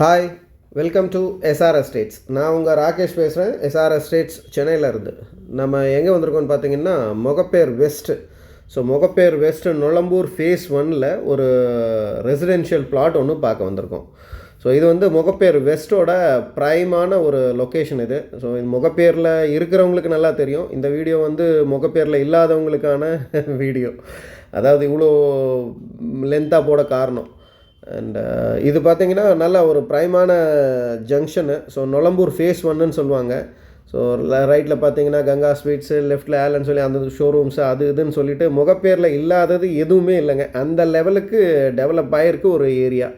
Hi, welcome to SR estates. நான் உங்கள் ராகேஷ் பேசுகிறேன். எஸ்ஆர் எஸ்டேட்ஸ் சென்னையில் இருந்து. நம்ம எங்கே வந்திருக்கோம்னு பார்த்தீங்கன்னா Mogappair west. So Mogappair west Nolambur phase 1ல் ஒரு ரெசிடென்ஷியல் பிளாட் ஒன்று பார்க்க வந்திருக்கோம். ஸோ இது வந்து மொகப்பேர் வெஸ்ட்டோட ப்ரைமான ஒரு லொக்கேஷன் இது. ஸோ இது மொகப்பேரில் இருக்கிறவங்களுக்கு நல்லா தெரியும். இந்த வீடியோ வந்து மொகப்பேரில் இல்லாதவங்களுக்கான வீடியோ. அதாவது இவ்வளோ லென்த்தாக போட காரணம். அண்ட் இது பார்த்திங்கன்னா நல்ல ஒரு ப்ரைமான ஜங்ஷனு. ஸோ நொளம்பூர் ஃபேஸ் 1ன்னு சொல்லுவாங்க. ஸோ ரைட்டில் பார்த்தீங்கன்னா கங்கா ஸ்வீட்ஸு, லெஃப்ட்டில் ஏலன்னு சொல்லி அந்த ஷோரூம்ஸு அது இதுன்னு சொல்லிட்டு முகப்பேரில் இல்லாதது எதுவுமே இல்லைங்க. அந்த லெவலுக்கு டெவலப் ஆகிருக்கு ஒரு ஏரியா.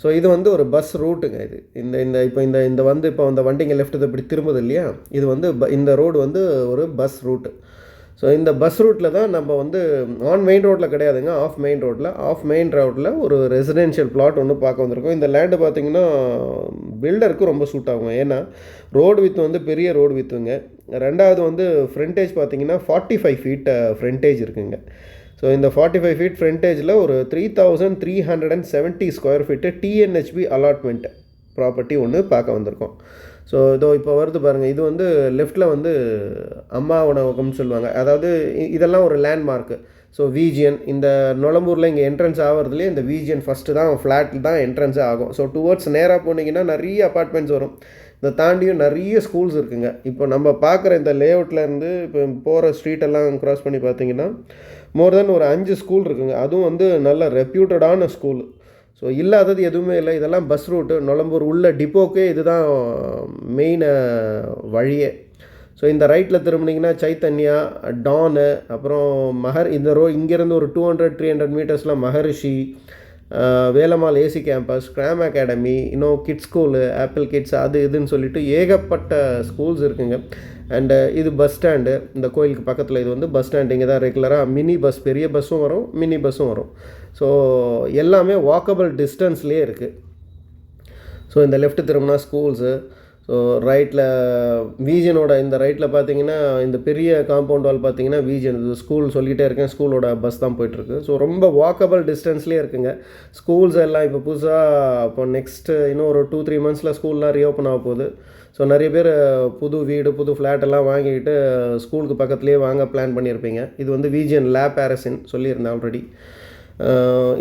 ஸோ இது வந்து ஒரு பஸ் ரூட்டுங்க. இது இப்போ இந்த வண்டிங்க லெஃப்ட்டு இப்படி திரும்புது இல்லையா, இது வந்து இந்த ரோடு வந்து ஒரு பஸ் ரூட்டு. ஸோ இந்த பஸ் ரூட்டில் தான் நம்ம வந்து ஆன் மெயின் ரோட்டில் கிடையாதுங்க, ஆஃப் மெயின் ரோட்டில் ஒரு ரெசிடென்ஷியல் பிளாட் ஒன்று பார்க்க வந்திருக்கோம். இந்த லேண்டு பார்த்திங்கன்னா பில்டருக்கு ரொம்ப சூட் ஆகுங்க. ஏன்னா ரோடு வித்து வந்து பெரிய ரோடு வித்துங்க. ரெண்டாவது வந்து ஃப்ரண்டேஜ் பார்த்திங்கன்னா 45 ஃபீட் ஃப்ரண்டேஜ் இருக்குங்க. ஸோ இந்த 45 ஃபீட் ஃப்ரண்டேஜில் ஒரு 3370 square feet TNHB allotment property ஒன்று பார்க்க வந்திருக்கோம். ஸோ இப்போ வருது பாருங்கள். இது வந்து லெஃப்ட்டில் வந்து அம்மா உணவகம்னு சொல்லுவாங்க. அதாவது இதெல்லாம் ஒரு லேண்ட்மார்க்கு. ஸோ விஜிஎன் இந்த நொளம்பூரில் இங்கே என்ட்ரன்ஸ் ஆகிறதுலேயே இந்த விஜிஎன் ஃபஸ்ட்டு தான் ஃப்ளாட்டில் தான் என்ட்ரன்ஸே ஆகும். ஸோ டுவர்ட்ஸ் நேராக போனீங்கன்னா நிறைய அப்பார்ட்மெண்ட்ஸ் வரும். இதை தாண்டியும் நிறைய ஸ்கூல்ஸ் இருக்குங்க. இப்போ நம்ம பார்க்குற இந்த லேஅவுட்லேருந்து இப்போ போகிற ஸ்ட்ரீட்டெல்லாம் க்ராஸ் பண்ணி பார்த்தீங்கன்னா மோர் தென் ஒரு 5 ஸ்கூல் இருக்குங்க. அதுவும் வந்து நல்ல ரெப்யூட்டடான ஸ்கூல். ஸோ இல்லாதது எதுவுமே இல்லை. இதெல்லாம் பஸ் ரூட்டு. நொளம்பூர் உள்ள டிப்போக்கே இதுதான் மெயின் வழியே. ஸோ இந்த ரைட்டில் திரும்பினீங்கன்னா சைத்தன்யா, டானு, அப்புறம் இந்த இங்கேருந்து ஒரு 200-300 மீட்டர்ஸில் மகரிஷி, வேலம்மாள் ஏசி கேம்பஸ், கிராம் அகாடமி, இன்னும் கிட்ஸ் ஸ்கூலு, ஆப்பிள் கிட்ஸ், அது இதுன்னு சொல்லிட்டு ஏகப்பட்ட ஸ்கூல்ஸ் இருக்குங்க. அண்டு இது பஸ் ஸ்டாண்டு. இந்த கோயிலுக்கு பக்கத்தில் இது வந்து பஸ் ஸ்டாண்டு. இங்கே தான் ரெகுலராக மினி பஸ், பெரிய பஸ்ஸும் வரும், மினி பஸ்ஸும் வரும். ஸோ எல்லாமே வாக்கபிள் டிஸ்டன்ஸ்லேயே இருக்குது. ஸோ இந்த லெஃப்ட் திரும்பினா ஸ்கூல்ஸு. ஸோ ரைட்டில் விஜியனோட இந்த ரைட்டில் பார்த்தீங்கன்னா இந்த பெரிய காம்பவுண்ட் வால் பார்த்தீங்கன்னா விஜியன் ஸ்கூல் சொல்லிகிட்டே இருக்கேன். ஸ்கூலோட பஸ் தான் போயிட்டுருக்கு. ஸோ ரொம்ப வாக்கபிள் டிஸ்டன்ஸ்லேயே இருக்குங்க. ஸ்கூல்ஸ் எல்லாம் இப்போ புதுசாக இப்போ நெக்ஸ்ட்டு இன்னும் ஒரு 2-3 மந்த்ஸில் ஸ்கூல்லாம் ரீஓப்பன் ஆக போகுது. ஸோ நிறைய பேர் புது வீடு, புது ஃப்ளாட்டெல்லாம் வாங்கிக்கிட்டு ஸ்கூலுக்கு பக்கத்துலேயே வாங்க பிளான் பண்ணியிருப்பீங்க. இது வந்து விஜிஎன் லேப் பாரசின் சொல்லியிருந்தேன் ஆல்ரெடி.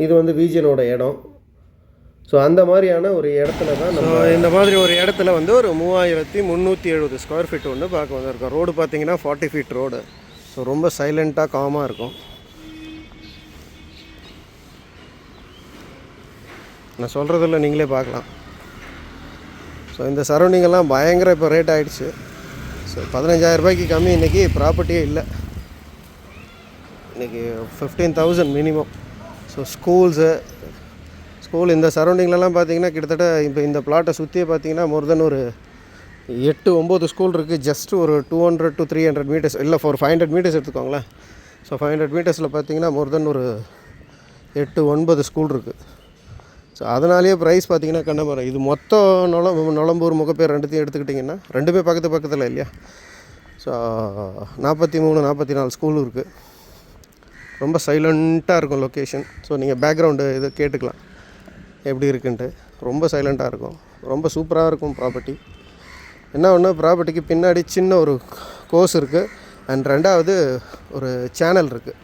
இது வந்து விஜியனோட இடம். ஸோ அந்த மாதிரியான ஒரு இடத்துல தான் நம்ம இந்த மாதிரி ஒரு இடத்துல வந்து ஒரு 3370 ஸ்கொயர் ஃபீட் ஒன்று பார்க்க வந்திருக்கோம். ரோடு பார்த்தீங்கன்னா 40 ஃபீட் ரோடு. ஸோ ரொம்ப சைலண்ட்டாக காமாக இருக்கும். நான் சொல்கிறதில்ல, நீங்களே பார்க்கலாம். ஸோ இந்த சரௌண்டிங்கெல்லாம் பயங்கர இப்போ ரேட் ஆகிடுச்சு. ஸோ 15,000 ரூபாய்க்கு கம்மி இன்றைக்கி ப்ராப்பர்ட்டியே இல்லை. இன்றைக்கி 15,000 மினிமம். ஸோ ஸ்கூல் இந்த சரௌண்டிங்லலாம் பார்த்தீங்கன்னா கிட்டத்தட்ட இப்போ இந்த பிளாட்டை சுற்றியே பார்த்தீங்கன்னா மோர் தென் ஒரு 8-9 ஸ்கூல் இருக்குது. ஜஸ்ட் ஒரு 200-300 மீட்டர்ஸ், இல்லை ஒரு 500 மீட்டர்ஸ் எடுத்துக்கோங்களேன். ஸோ 500 மீட்டர்ஸில் பார்த்தீங்கன்னா மோர் தென் ஒரு 8-9 ஸ்கூல் இருக்குது. ஸோ அதனாலேயே ப்ரைஸ் பார்த்தீங்கன்னா கண்ணமரம். இது மொத்தம் நொளம்பூர் முகப்பேர் ரெண்டுத்தையும் எடுத்துக்கிட்டிங்கன்னா ரெண்டுமே பக்கத்தில் இல்லையா. ஸோ 43-44 ஸ்கூல் இருக்குது. ரொம்ப சைலண்ட்டாக இருக்கும் லொக்கேஷன். ஸோ நீங்கள் பேக்ரவுண்டு இது கேட்டுக்கலாம் எப்படி இருக்குன்ட்டு. ரொம்ப சைலண்ட்டாக இருக்கும், ரொம்ப சூப்பராக இருக்கும் ப்ராப்பர்ட்டி. என்ன ஒன்று, ப்ராப்பர்ட்டிக்கு பின்னாடி சின்ன ஒரு கோர்ஸ் இருக்குது. அண்ட் ரெண்டாவது ஒரு சேனல் இருக்குது.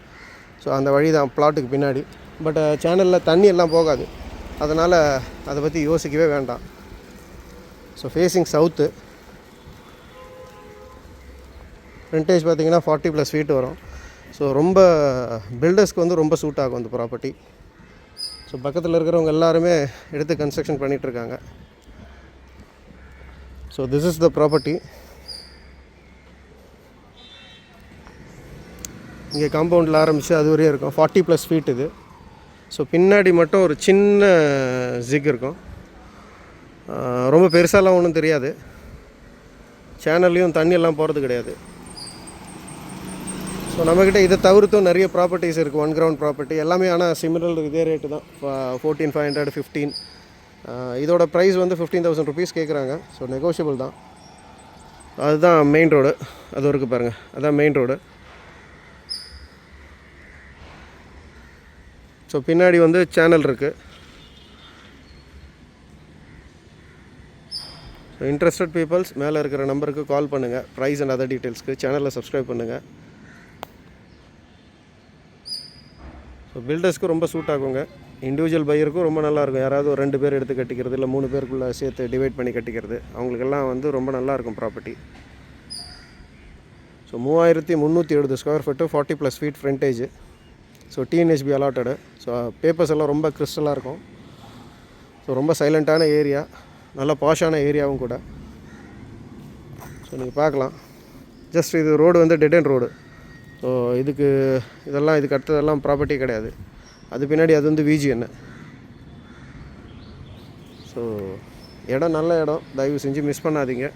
ஸோ அந்த வழி தான் பிளாட்டுக்கு பின்னாடி. பட் சேனலில் தண்ணி எல்லாம் போகாது, அதனால் அதை பற்றி யோசிக்கவே வேண்டாம். So facing south. ஃப்ரண்டேஜ் பார்த்திங்கன்னா 40+ ஃபீட் வரும். ஸோ ரொம்ப பில்டர்ஸ்க்கு வந்து ரொம்ப சூட் ஆகும் அந்த ப்ராப்பர்ட்டி. ஸோ பக்கத்தில் இருக்கிறவங்க எல்லாருமே எடுத்து கன்ஸ்ட்ரக்ஷன் பண்ணிகிட்ருக்காங்க. So this is the property. இங்கே காம்பவுண்டில் ஆரம்பித்து அது வரையும் இருக்கும். 40+ ஃபீட் இது. ஸோ பின்னாடி மட்டும் ஒரு சின்ன ஜிக் இருக்கும். ரொம்ப பெருசாலாம் ஒன்றும் தெரியாது. சேனல்லையும் தண்ணியெல்லாம் போகிறது கிடையாது. ஸோ நம்மக்கிட்ட இதை தவிர்த்தும் நிறைய ப்ராப்பர்ட்டிஸ் இருக்குது, ஒன் கிரவுண்ட் ப்ராப்பர்ட்டி எல்லாமே. ஆனால் சிமிலர் இதே ரேட்டு தான், 14,500, 15. இதோட ப்ரைஸ் வந்து 15,000 ருபீஸ் கேட்குறாங்க. ஸோ நெகோஷியபிள் தான். அதுதான் மெயின் ரோடு. அது இருக்குது பாருங்கள், அதுதான் மெயின் ரோடு. ஸோ பின்னாடி வந்து சேனல் இருக்குது. ஸோ இன்ட்ரெஸ்டட் பீப்புள்ஸ் மேலே இருக்கிற நம்பருக்கு கால் பண்ணுங்கள். ப்ரைஸ் அண்ட் அதர் டீட்டெயில்ஸ்க்கு சேனலில் சப்ஸ்கிரைப் பண்ணுங்கள். ஸோ பில்டர்ஸ்க்கு ரொம்ப சூட் ஆகுங்க. இண்டிவிஜுவல் பையருக்கும் ரொம்ப நல்லாயிருக்கும். யாராவது ஒரு 2 பேர் எடுத்து கட்டிக்கிறது, இல்லை 3 பேருக்குள்ளே சேர்த்து டிவைட் பண்ணி கட்டிக்கிறது, அவங்களுக்கெல்லாம் வந்து ரொம்ப நல்லாயிருக்கும் property. So 3370 square feet, 40+ feet frontage. So TNHB allotted. So papers எல்லாம் ரொம்ப கிறிஸ்டலாக இருக்கும். ஸோ ரொம்ப சைலண்ட்டான ஏரியா, நல்ல பாஷான ஏரியாவும் கூட. ஸோ நீங்கள் பார்க்கலாம். ஜஸ்ட் இது ரோடு வந்து டெட் அண்ட் ரோடு. ஸோ இதுக்கு அடுத்ததெல்லாம் ப்ராப்பர்ட்டி கிடையாது. அது பின்னாடி அது வந்து விஜிஎன். ஸோ இடம் நல்ல இடம், தயவு செஞ்சு மிஸ் பண்ணாதீங்க.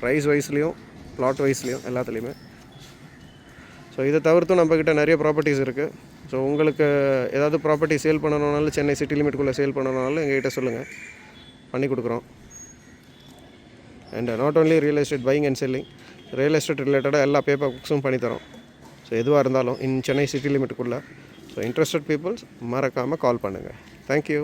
ப்ரைஸ் வைஸ்லேயும் ப்ளாட் வைஸ்லேயும் எல்லாத்துலேயுமே. ஸோ இதை தவிர்த்தும் நம்மக்கிட்ட நிறைய ப்ராப்பர்ட்டிஸ் இருக்குது. ஸோ உங்களுக்கு ஏதாவது ப்ராப்பர்ட்டி சேல் பண்ணணுன்னாலும், சென்னை சிட்டி லிமிட்டுக்குள்ளே சேல் பண்ணணுன்னாலும் எங்கள்கிட்ட சொல்லுங்கள், பண்ணி கொடுக்குறோம். And not only real estate buying and selling, real estate ரிலேட்டடாக எல்லா பேப்பர் புக்ஸும் பண்ணித்தரோம். ஸோ எதுவாக இருந்தாலும் சென்னை சிட்டி லிமிட்டுக்குள்ளே. ஸோ இன்ட்ரெஸ்டட் பீப்புள்ஸ் மறக்காமல் கால் பண்ணுங்கள். தேங்க்யூ.